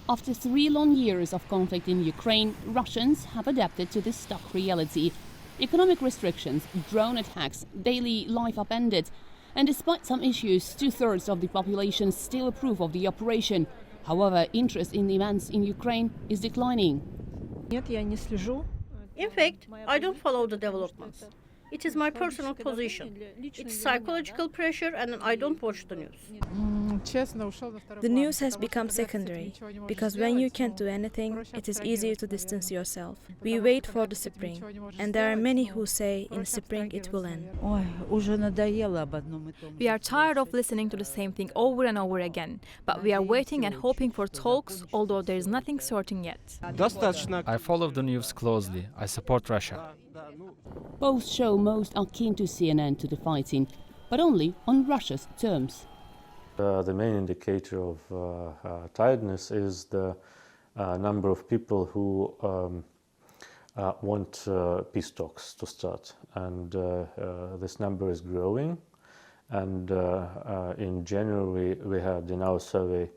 After 3 long years of conflict in Ukraine, Russians have adapted to this stark reality. Economic restrictions, drone attacks, daily life upended. And despite some issues, 2/3 of the population still approve of the operation. However, interest in the events in Ukraine is declining. In fact, I don't follow the developments. It is my personal position. It's psychological pressure and I don't watch the news. The news has become secondary, because when you can't do anything, it is easier to distance yourself. We wait for the spring, and there are many who say in spring it will end. We are tired of listening to the same thing over and over again, but we are waiting and hoping for talks, although there is nothing certain yet. I follow the news closely. I support Russia. Both show most are keen to see an end to the fighting, but only on Russia's terms. The main indicator of tiredness is the number of people who want peace talks to start, and this number is growing. And in January we had in our survey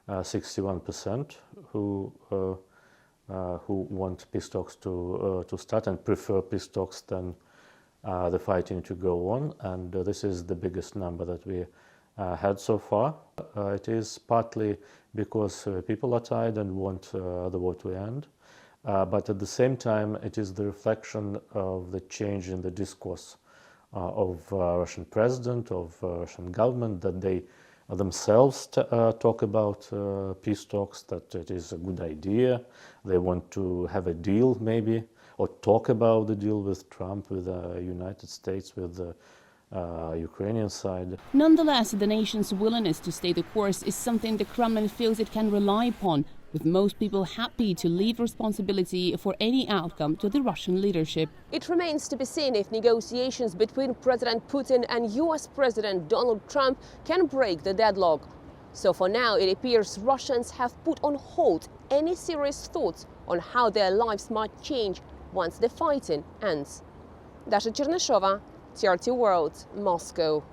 61% who want peace talks to start and prefer peace talks than the fighting to go on, and this is the biggest number that we had so far. It is partly because people are tired and want the war to end, but at the same time it is the reflection of the change in the discourse of Russian president, of Russian government, that they themselves talk about peace talks, that it is a good idea. They want to have a deal maybe, or talk about the deal with Trump, with the United States, with the Ukrainian side. Nonetheless, the nation's willingness to stay the course is something the Kremlin feels it can rely upon, with most people happy to leave responsibility for any outcome to the Russian leadership. It remains to be seen if negotiations between President Putin and US President Donald Trump can break the deadlock. So for now, it appears Russians have put on hold any serious thoughts on how their lives might change once the fighting ends. Dasha Chernyshova, TRT World, Moscow.